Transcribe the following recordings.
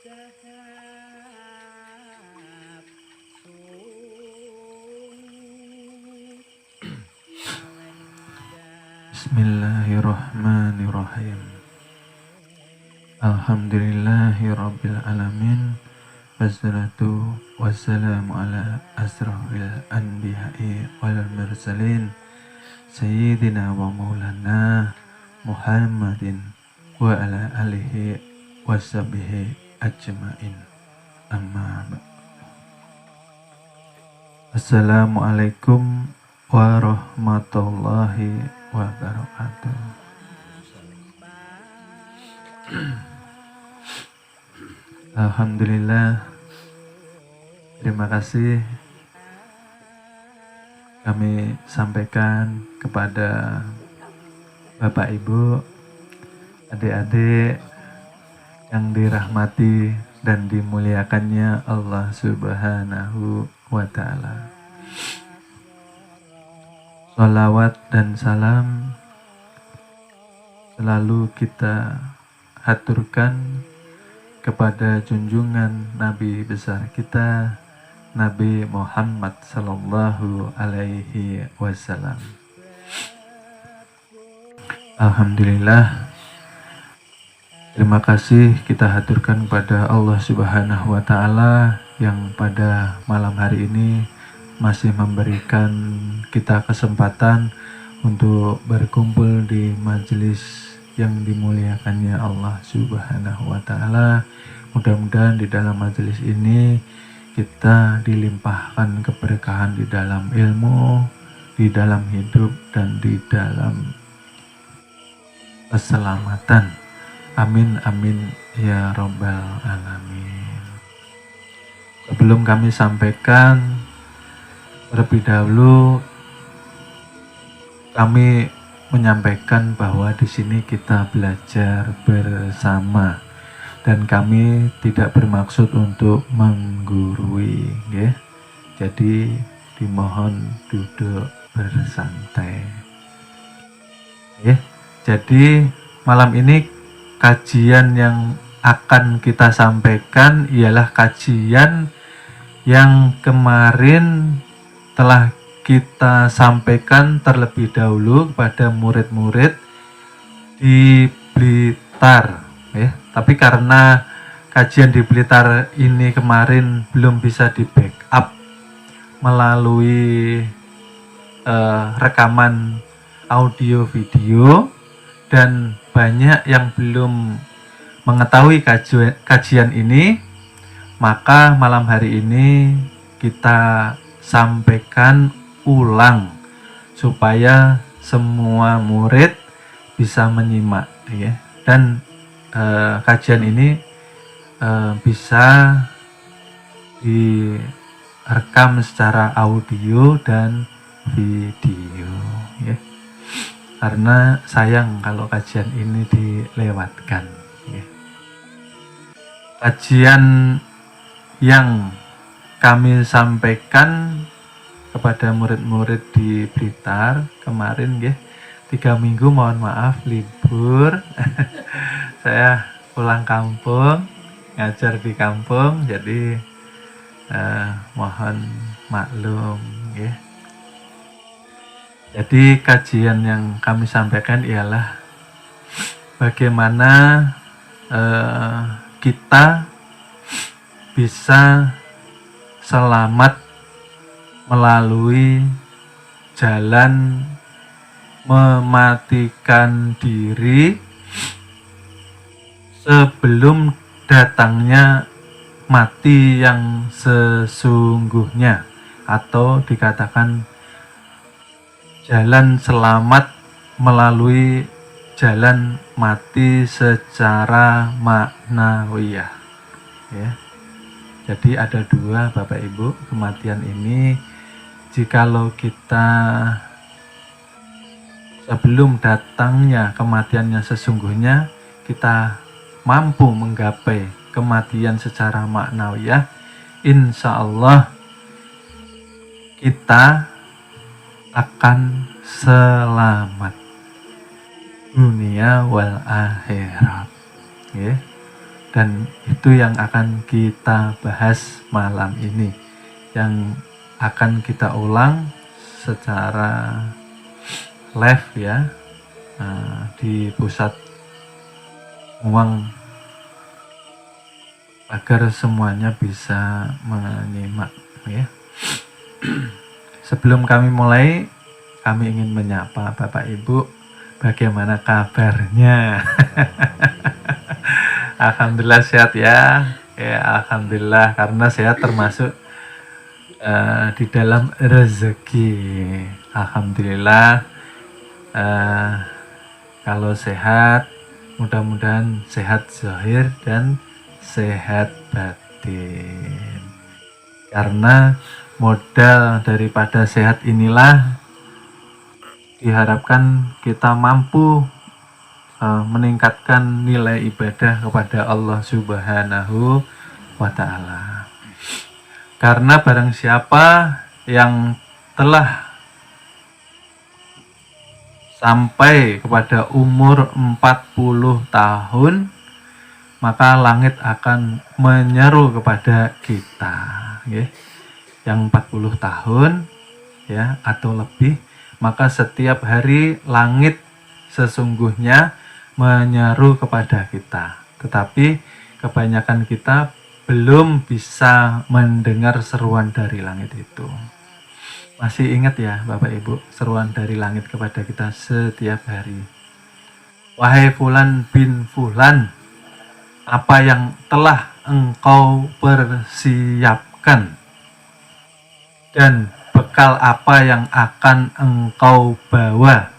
Bismillahirrahmanirrahim. Alhamdulillahirabbil alamin. Wassalatu wassalamu ala asrafil anbiya'i wal mursalin sayyidina wa maulana Muhammadin wa ala alihi washabihi ajmain. Amma ba'd. Assalamualaikum warahmatullahi wabarakatuh. Alhamdulillah, terima kasih kami sampaikan kepada Bapak Ibu, adik-adik yang dirahmati dan dimuliakannya Allah Subhanahu wa Ta'ala. Sholawat dan salam selalu kita haturkan kepada junjungan Nabi besar kita, Nabi Muhammad sallallahu alaihi wasallam. Alhamdulillah, terima kasih kita haturkan kepada Allah Subhanahu wa Ta'ala yang pada malam hari ini masih memberikan kita kesempatan untuk berkumpul di majelis yang dimuliakannya Allah Subhanahu wa Ta'ala. Mudah-mudahan di dalam majelis ini kita dilimpahkan keberkahan di dalam ilmu, di dalam hidup, dan di dalam keselamatan. Amin amin ya rabbal alamin. Sebelum kami sampaikan, terlebih dahulu kami menyampaikan bahwa di sini kita belajar bersama dan kami tidak bermaksud untuk menggurui, ya. Jadi dimohon duduk bersantai. Ya. Jadi malam ini kajian yang akan kita sampaikan ialah kajian yang kemarin telah kita sampaikan terlebih dahulu kepada murid-murid di Blitar, ya. Tapi karena kajian di Blitar ini kemarin belum bisa di backup melalui rekaman audio video dan banyak yang belum mengetahui kajian ini, maka malam hari ini kita sampaikan ulang supaya semua murid bisa menyimak, ya. Dan kajian ini bisa direkam secara audio dan video, ya. Karena sayang kalau kajian ini dilewatkan, ya. Kajian yang kami sampaikan kepada murid-murid di Blitar kemarin, ya, 3 minggu mohon maaf libur. Saya pulang kampung, ngajar di kampung, jadi mohon maklum, ya. Jadi kajian yang kami sampaikan ialah bagaimana kita bisa selamat melalui jalan mematikan diri sebelum datangnya mati yang sesungguhnya, atau dikatakan jalan selamat melalui jalan mati secara maknawiyah, ya. Jadi ada dua, Bapak Ibu, kematian ini. Jikalau kita sebelum datangnya kematiannya sesungguhnya kita mampu menggapai kematian secara maknawiyah, insya Allah kita akan selamat dunia wal akhirat, ya. Dan itu yang akan kita bahas malam ini, yang akan kita ulang secara live ya, di pusat uang, agar semuanya bisa menyimak ya. Sebelum kami mulai, kami ingin menyapa Bapak Ibu, bagaimana kabarnya? Alhamdulillah sehat ya. Ya alhamdulillah, karena sehat termasuk di dalam rezeki. Alhamdulillah, kalau sehat, mudah-mudahan sehat zahir dan sehat batin. Karena modal daripada sehat inilah diharapkan kita mampu meningkatkan nilai ibadah kepada Allah Subhanahu wa Ta'ala. Karena barang siapa yang telah sampai kepada umur 40 tahun, maka langit akan menyeru kepada kita ya. Yang 40 tahun ya atau lebih, maka setiap hari langit sesungguhnya menyeru kepada kita, tetapi kebanyakan kita belum bisa mendengar seruan dari langit itu. Masih ingat ya Bapak Ibu, seruan dari langit kepada kita setiap hari? Wahai Fulan bin Fulan, apa yang telah engkau persiapkan dan bekal apa yang akan engkau bawa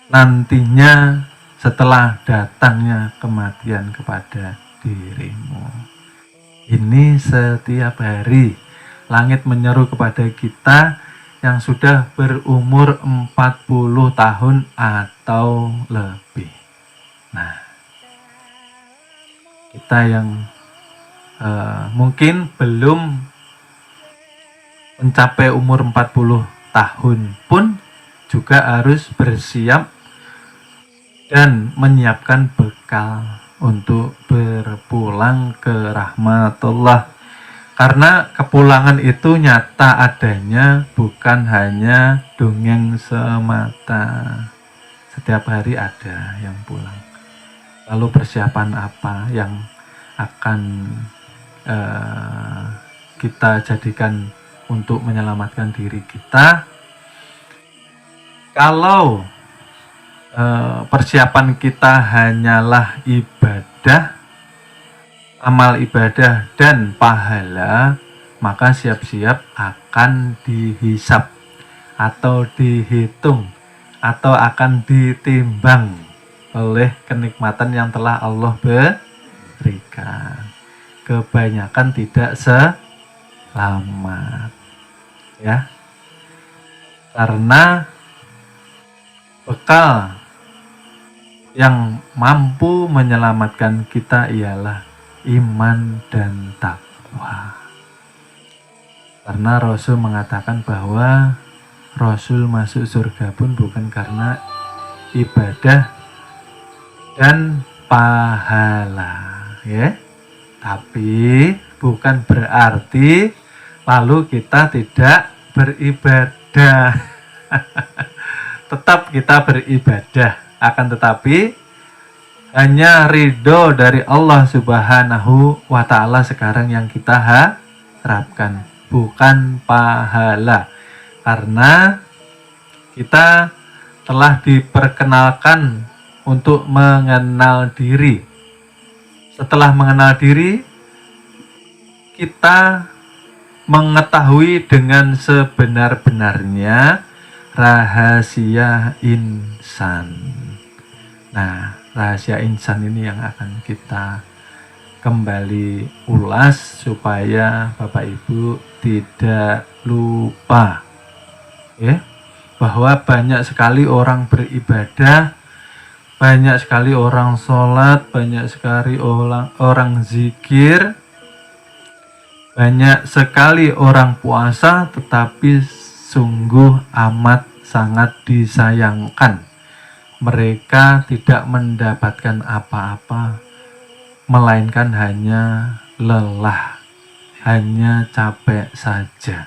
nantinya setelah datangnya kematian kepada dirimu. Ini setiap hari langit menyeru kepada kita yang sudah berumur 40 tahun atau lebih. Nah, kita yang mungkin belum mencapai umur 40 tahun pun juga harus bersiap dan menyiapkan bekal untuk berpulang ke rahmatullah. Karena kepulangan itu nyata adanya, bukan hanya dongeng semata. Setiap hari ada yang pulang. Lalu persiapan apa yang akan kita jadikan untuk menyelamatkan diri kita? Kalau persiapan kita hanyalah ibadah, amal ibadah dan pahala, maka siap-siap akan dihisap atau dihitung atau akan ditimbang oleh kenikmatan yang telah Allah berikan. Kebanyakan tidak selamat ya, karena bekal yang mampu menyelamatkan kita ialah iman dan takwa. Karena Rasul mengatakan bahwa Rasul masuk surga pun bukan karena ibadah dan pahala ya, tapi bukan berarti lalu kita tidak beribadah. Tetap kita beribadah, akan tetapi hanya ridho dari Allah Subhanahu wa Ta'ala sekarang yang kita harapkan, bukan pahala. Karena kita telah diperkenalkan untuk mengenal diri. Setelah mengenal diri, kita mengetahui dengan sebenar-benarnya rahasia insan. Nah, rahasia insan ini yang akan kita kembali ulas supaya Bapak Ibu tidak lupa ya, bahwa banyak sekali orang beribadah, banyak sekali orang sholat, banyak sekali orang zikir, banyak sekali orang puasa, tetapi sungguh amat sangat disayangkan mereka tidak mendapatkan apa-apa melainkan hanya lelah, hanya capek saja.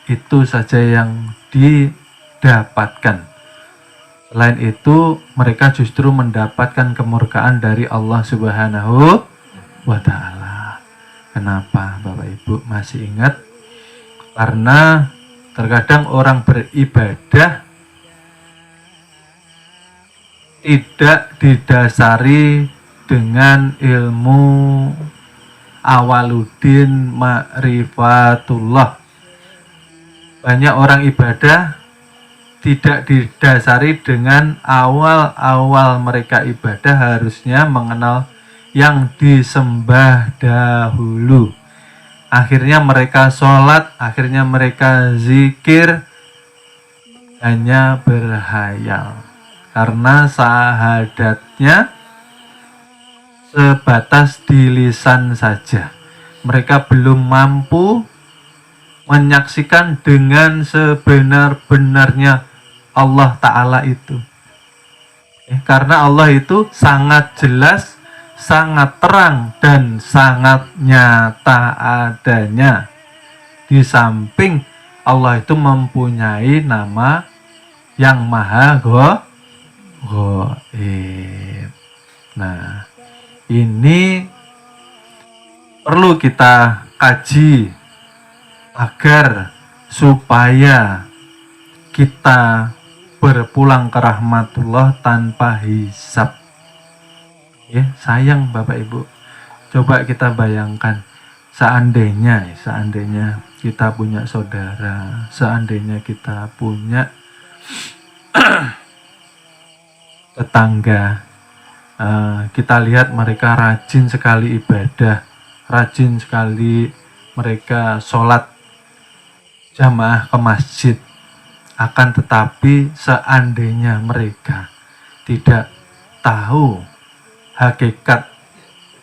Itu saja yang didapatkan. Selain itu, mereka justru mendapatkan kemurkaan dari Allah Subhanahu wa Ta'ala. Kenapa, Bapak Ibu masih ingat? Karena terkadang orang beribadah tidak didasari dengan ilmu awaludin ma'rifatullah. Banyak orang ibadah tidak didasari dengan awal-awal mereka ibadah harusnya mengenal yang disembah dahulu. Akhirnya mereka sholat, akhirnya mereka zikir, hanya berhayal. Karena syahadatnya sebatas di lisan saja. Mereka belum mampu menyaksikan dengan sebenar-benarnya Allah Ta'ala itu. Karena Allah itu sangat jelas, sangat terang, dan sangat nyata adanya. Di samping Allah itu mempunyai nama yang maha ghaib. Nah, ini perlu kita kaji agar supaya kita berpulang ke rahmatullah tanpa hisab. Sayang Bapak Ibu, coba kita bayangkan seandainya kita punya saudara, seandainya kita punya tetangga, kita lihat mereka rajin sekali ibadah, rajin sekali mereka sholat jamaah ke masjid. Akan tetapi seandainya mereka tidak tahu hakikat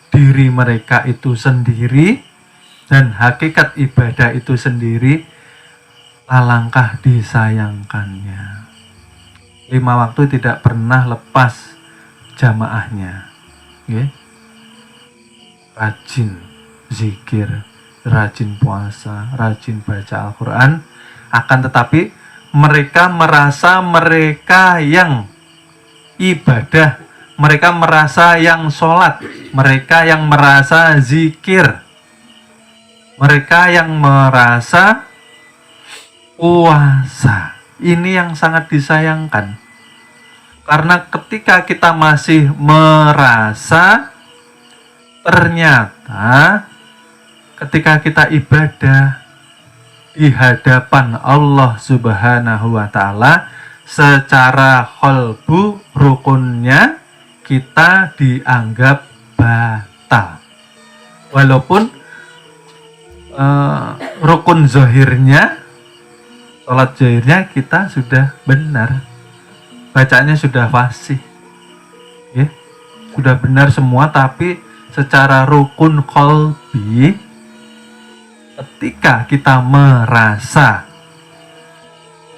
diri mereka itu sendiri dan hakikat ibadah itu sendiri, alangkah disayangkannya. 5 waktu tidak pernah lepas jamaahnya, rajin zikir, rajin puasa, rajin baca Al-Quran. Akan tetapi mereka merasa mereka yang ibadah, mereka merasa yang sholat, mereka yang merasa zikir, mereka yang merasa puasa. Ini yang sangat disayangkan. Karena ketika kita masih merasa, ternyata ketika kita ibadah di hadapan Allah Subhanahu wa Ta'ala, secara qalbu rukunnya kita dianggap batal. Walaupun rukun zahirnya, sholat zahirnya kita sudah benar, bacanya sudah fasih, sudah benar semua, tapi secara rukun qalbi, ketika kita merasa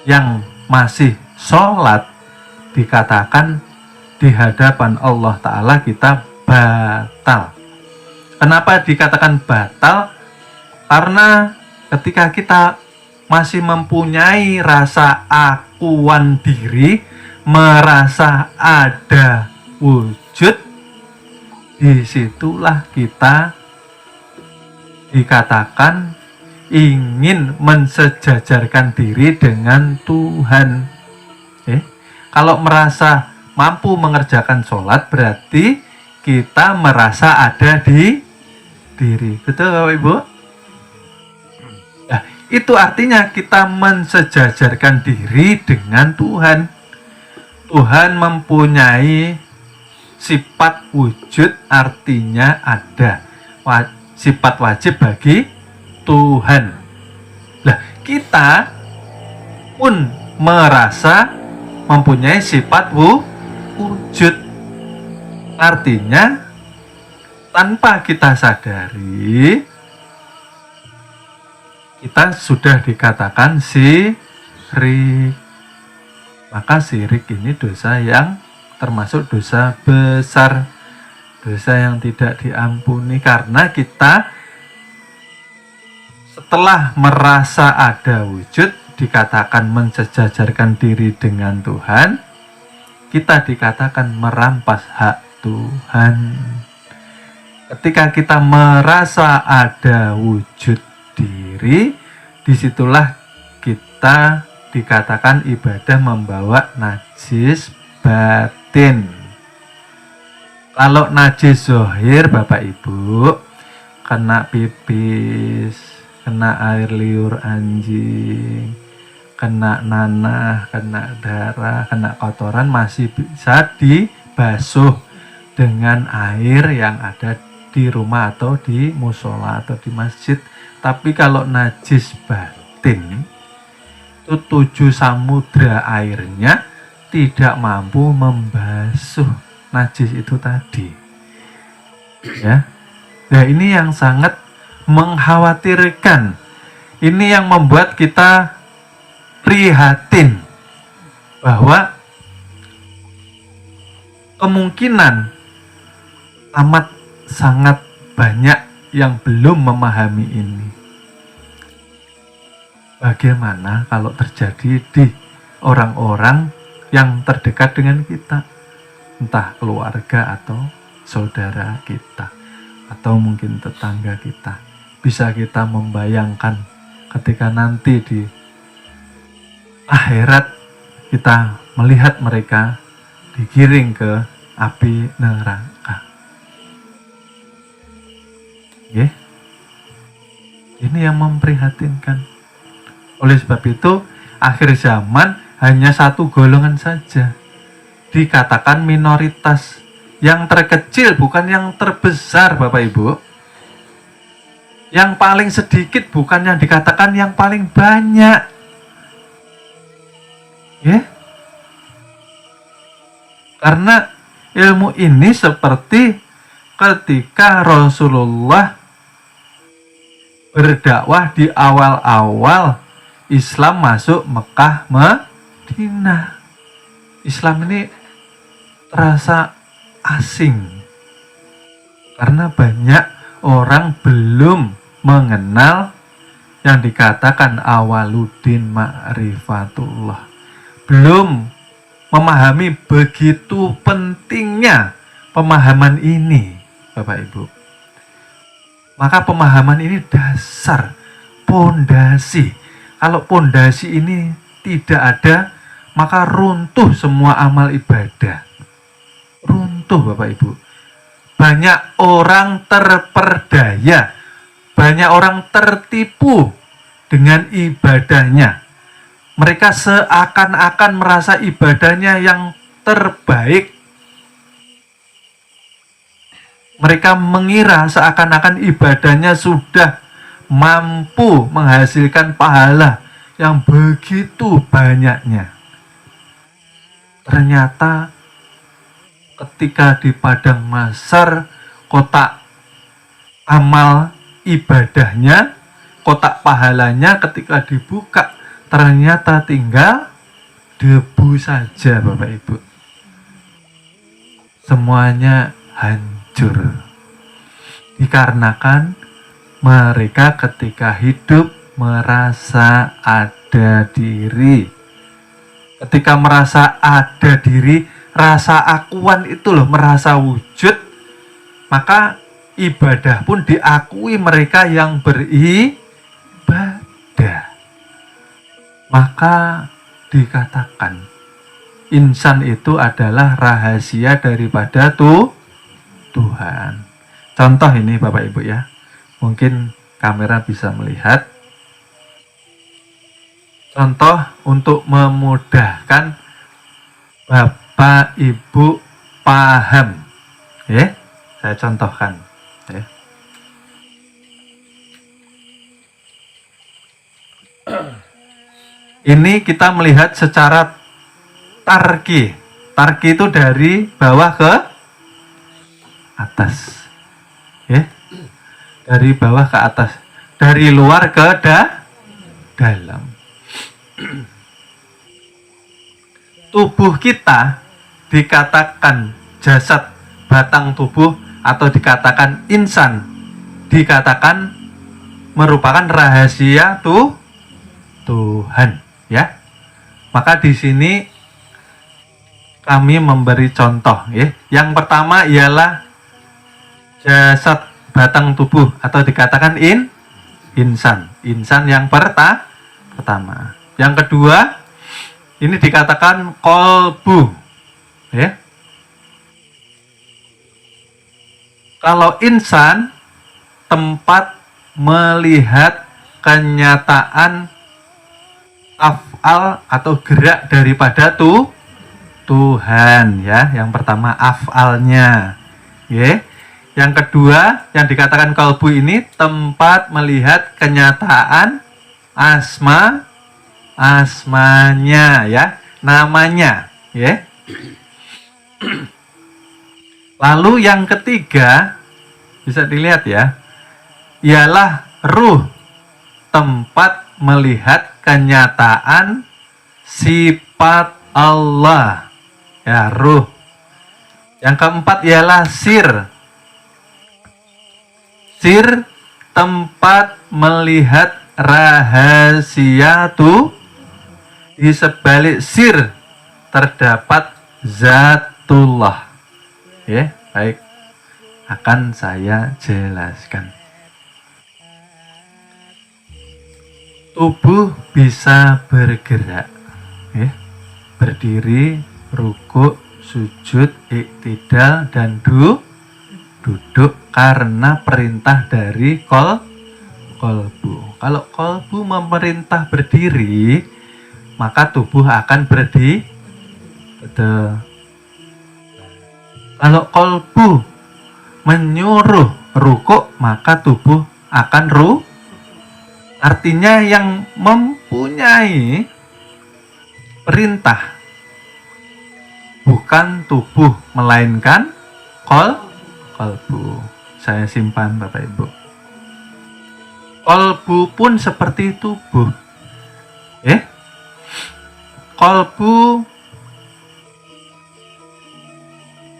yang masih sholat, dikatakan di hadapan Allah Ta'ala kita batal. Kenapa dikatakan batal? Karena ketika kita masih mempunyai rasa akuan diri, merasa ada wujud, disitulah kita dikatakan ingin mensejajarkan diri dengan Tuhan. Kalau merasa mampu mengerjakan sholat, berarti kita merasa ada di diri. Betul Bapak Ibu? Nah, itu artinya kita mensejajarkan diri dengan Tuhan. Tuhan mempunyai sifat wujud, artinya ada. Sifat wajib bagi Tuhan. Nah, kita pun merasa mempunyai sifat wujud. Artinya tanpa kita sadari, kita sudah dikatakan syirik. Maka syirik ini dosa yang termasuk dosa besar. dosa yang tidak diampuni karena kita setelah merasa ada wujud dikatakan mensejajarkan diri dengan Tuhan, kita dikatakan merampas hak Tuhan. Ketika kita merasa ada wujud diri, disitulah kita dikatakan ibadah membawa najis batin. Kalau najis zahir, Bapak Ibu, kena pipis, kena air liur anjing, kena nanah, kena darah, kena kotoran, masih bisa dibasuh dengan air yang ada di rumah atau di musola atau di masjid. Tapi kalau najis batin, itu 7 samudra airnya tidak mampu membasuh najis itu tadi, ya. Nah, ini yang sangat mengkhawatirkan. Ini yang membuat kita prihatin bahwa kemungkinan amat sangat banyak yang belum memahami ini. Bagaimana kalau terjadi di orang-orang yang terdekat dengan kita? Entah keluarga atau saudara kita, atau mungkin tetangga kita. Bisa kita membayangkan ketika nanti di akhirat kita melihat mereka digiring ke api neraka. Ini yang memprihatinkan. Oleh sebab itu, akhir zaman hanya satu golongan saja dikatakan minoritas, yang terkecil bukan yang terbesar, Bapak Ibu. Yang paling sedikit bukan yang dikatakan yang paling banyak. Karena ilmu ini seperti ketika Rasulullah berdakwah di awal-awal Islam masuk Mekah Madinah. Islam ini terasa asing karena banyak orang belum mengenal yang dikatakan awaluddin ma'rifatullah, belum memahami begitu pentingnya pemahaman ini, Bapak Ibu. Maka pemahaman ini dasar, pondasi. Kalau pondasi ini tidak ada, maka runtuh semua amal ibadah. Runtuh, Bapak Ibu. Banyak orang terperdaya, banyak orang tertipu dengan ibadahnya. Mereka seakan-akan merasa ibadahnya yang terbaik. Mereka mengira seakan-akan ibadahnya sudah mampu menghasilkan pahala yang begitu banyaknya. Ternyata ketika di padang mahsyar, kotak amal ibadahnya, kotak pahalanya ketika dibuka, ternyata tinggal debu saja, Bapak Ibu. Semuanya hancur. Dikarenakan mereka ketika hidup merasa ada diri. Ketika merasa ada diri, rasa akuan itu loh, merasa wujud, maka ibadah pun diakui mereka yang beribadah. Maka dikatakan insan itu adalah rahasia daripada Tuhan. Contoh ini Bapak Ibu ya, mungkin kamera bisa melihat. Contoh untuk memudahkan Bapak Ibu paham, ya, saya contohkan, ya. Ini kita melihat secara tarki. Tarki itu dari bawah ke atas, ya, dari bawah ke atas, dari luar ke dalam. Tubuh kita dikatakan jasad, batang tubuh atau dikatakan insan, dikatakan merupakan rahasia Tuhan, ya. Maka di sini kami memberi contoh, ya. Yang pertama ialah jasad batang tubuh atau dikatakan insan yang pertama. Yang kedua ini dikatakan kolbu, ya. Kalau insan tempat melihat kenyataan af'al atau gerak daripada Tuhan, ya. Yang pertama af'alnya, ya. Yang kedua yang dikatakan kalbu ini tempat melihat kenyataan asmanya, ya, namanya, ya. Lalu yang ketiga bisa dilihat, ya, ialah ruh, tempat melihat kenyataan sifat Allah, ya, ruh. Yang keempat ialah sir, tempat melihat rahasia di sebalik sir terdapat zatullah, ya. Baik, akan saya jelaskan. Tubuh bisa bergerak, ya, berdiri, rukuk, sujud, iktidal, dan duduk karena perintah dari kolbu. Kalau kolbu memerintah berdiri, maka tubuh akan berdiri. Betul. Kalau kolbu menyuruh rukuk, maka tubuh akan Artinya yang mempunyai perintah bukan tubuh, melainkan kolbu. Saya simpan Bapak Ibu. Kolbu pun seperti tubuh. Kolbu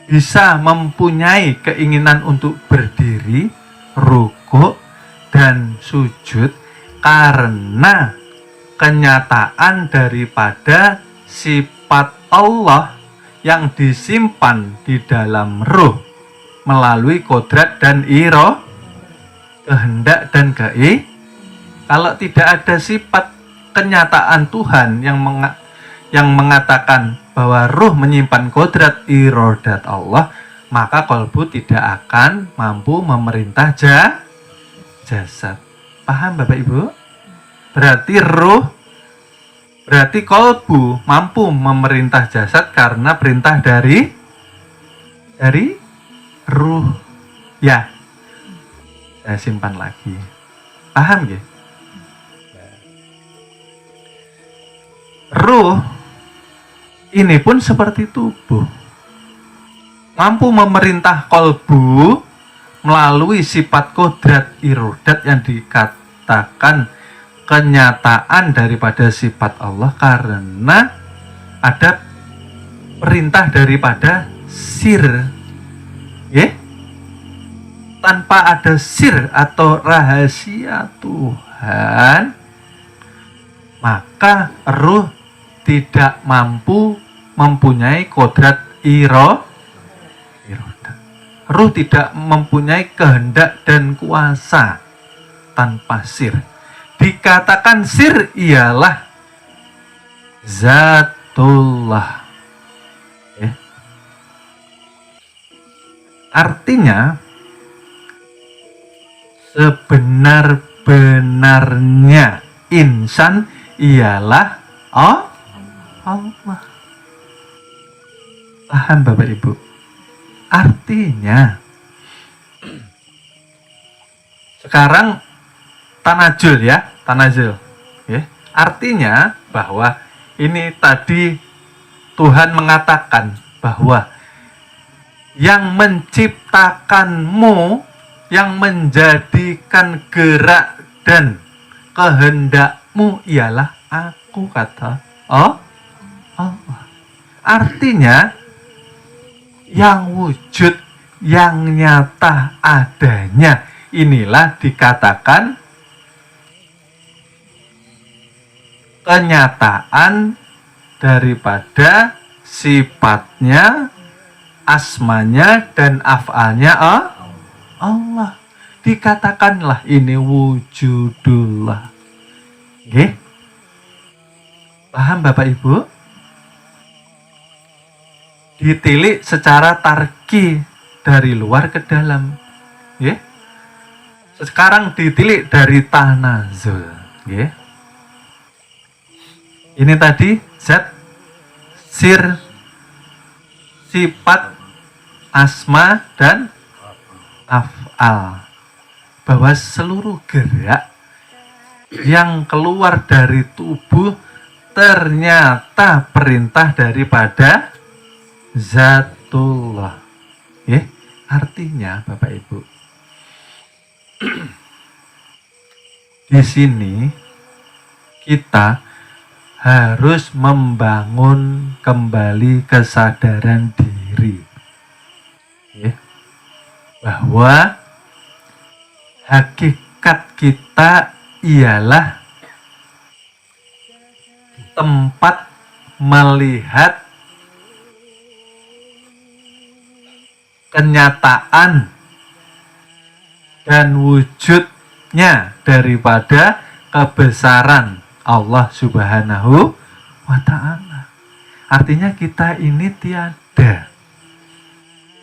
bisa mempunyai keinginan untuk berdiri, rukuk, dan sujud karena kenyataan daripada sifat Allah yang disimpan di dalam ruh melalui kodrat dan kehendak dan kalau tidak ada sifat kenyataan Tuhan yang mengatakan bahwa ruh menyimpan kodrat irodat Allah, maka kolbu tidak akan mampu memerintah jasad. Paham Bapak Ibu? Berarti kolbu mampu memerintah jasad karena perintah dari ruh. Ya, saya simpan lagi. Paham ya? Ruh ini pun seperti tubuh, mampu memerintah kolbu melalui sifat kodrat irodat yang dikatakan kenyataan daripada sifat Allah karena ada perintah daripada sir, ya. Tanpa ada sir atau rahasia Tuhan, maka ruh tidak mampu mempunyai kodrat irodat. Ruh tidak mempunyai kehendak dan kuasa tanpa sir. Dikatakan sir ialah zatullah, ya. Artinya sebenar-benarnya insan ialah Allah. Paham Bapak Ibu? Artinya sekarang tanazul, ya, tanazul, ya. Artinya bahwa ini tadi Tuhan mengatakan bahwa yang menciptakanmu, yang menjadikan gerak dan kehendakmu ialah aku, kata Allah. Artinya yang wujud, yang nyata adanya. Inilah dikatakan kenyataan daripada sifatnya, asmanya, dan af'alnya Allah. Dikatakanlah ini wujudullah. Nggih? Paham Bapak Ibu? Ditilik secara tarki dari luar ke dalam. Nggih? Sekarang ditilik dari tanazul. Nggih? Ini tadi zat, sir, sifat, asma, dan af'al. Bahwa seluruh gerak yang keluar dari tubuh ternyata perintah daripada zatullah. Artinya Bapak Ibu, di sini kita harus membangun kembali kesadaran diri, bahwa hakikat kita ialah tempat melihat kenyataan dan wujudnya daripada kebesaran Allah Subhanahu wa Ta'ala. Artinya kita ini tiada.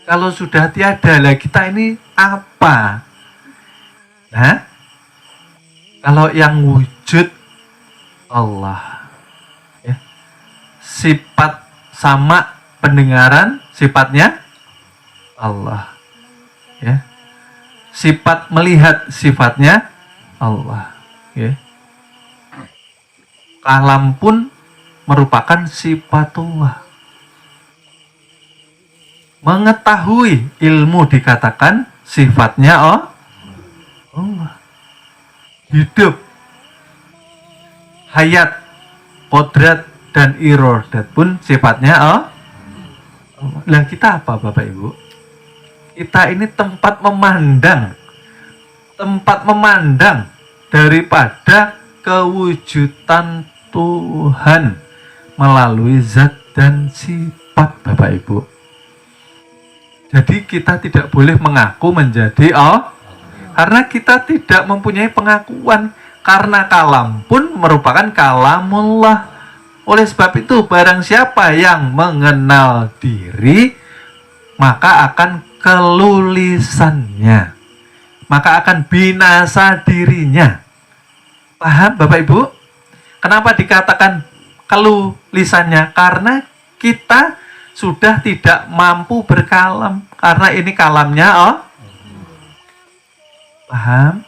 Kalau sudah tiada, lah kita ini apa? Nah, kalau yang wujud Allah, sifat sama pendengaran, sifatnya Allah, sifat melihat, sifatnya Allah, kalam pun merupakan sifatullah. Mengetahui ilmu dikatakan sifatnya Allah. Hidup, hayat, kodrat, dan irodat pun sifatnya Allah. Lah kita apa Bapak Ibu? Kita ini tempat memandang daripada kewujudan Tuhan melalui zat dan sifat Bapak Ibu. Jadi kita tidak boleh mengaku menjadi Allah, karena kita tidak mempunyai pengakuan, karena kalam pun merupakan kalamullah. Oleh sebab itu barang siapa yang mengenal diri, maka akan kelulisannya, maka akan binasa dirinya. Paham Bapak Ibu? Kenapa dikatakan kelulisannya? Karena kita sudah tidak mampu berkalam, karena ini kalamnya paham?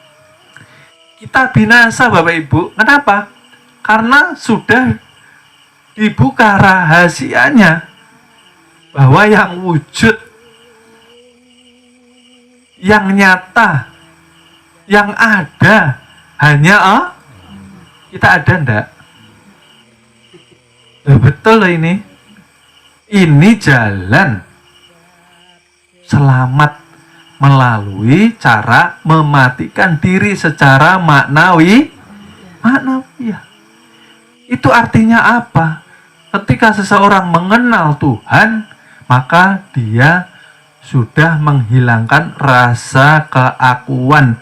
Kita binasa Bapak Ibu. Kenapa? Karena sudah dibuka rahasianya bahwa yang wujud, yang nyata, yang ada hanya kita ada ndak? Betul loh ini. Ini jalan selamat melalui cara mematikan diri secara maknawi. Itu artinya apa? Ketika seseorang mengenal Tuhan, maka dia sudah menghilangkan rasa keakuan.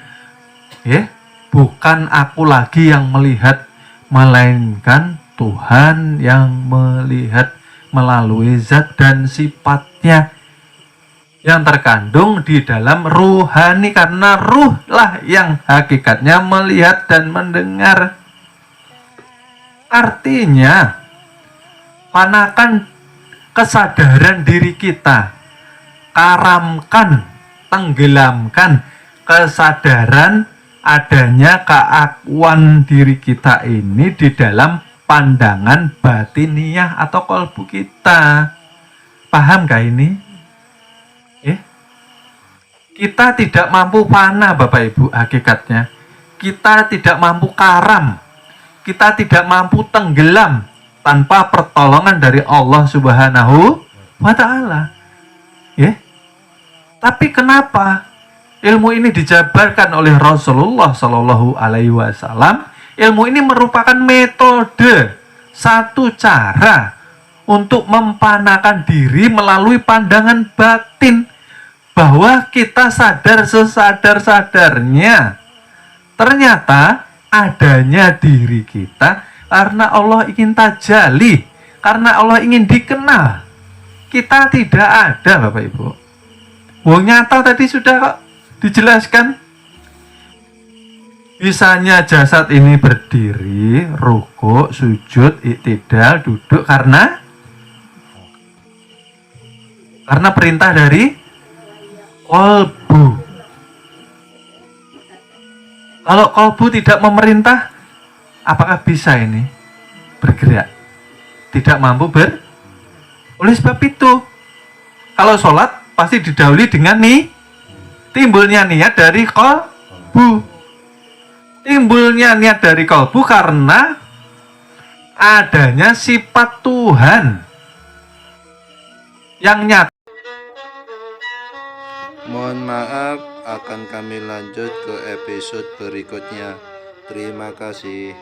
Bukan aku lagi yang melihat, melainkan Tuhan yang melihat melalui zat dan sifatnya yang terkandung di dalam ruhani, karena ruhlah yang hakikatnya melihat dan mendengar. Artinya, panakan kesadaran diri kita, karamkan, tenggelamkan kesadaran adanya keakuan diri kita ini di dalam pandangan batiniyah atau kolbu kita. Paham gak ini? Kita tidak mampu fana Bapak Ibu, hakikatnya. Kita tidak mampu karam. Kita tidak mampu tenggelam tanpa pertolongan dari Allah Subhanahu wa Ta'ala. Tapi kenapa ilmu ini dijabarkan oleh Rasulullah Shallallahu Alaihi Wasallam? Ilmu ini merupakan metode, satu cara untuk mempanakan diri melalui pandangan batin, bahwa kita sadar sesadar-sadarnya ternyata adanya diri kita karena Allah ingin tajalli, karena Allah ingin dikenal. Kita tidak ada, Bapak Ibu. Wong nyata tadi sudah kok dijelaskan. Bisanya jasad ini berdiri, rukuk, sujud, iktidal, duduk karena perintah dari kolbu. Kalau kolbu tidak memerintah, apakah bisa ini bergerak? Tidak mampu Oleh sebab itu, kalau sholat pasti didahului dengan timbulnya niat dari kolbu. Timbulnya niat dari kolbu karena adanya sifat Tuhan yang nyata. Mohon maaf, akan kami lanjut ke episode berikutnya. Terima kasih.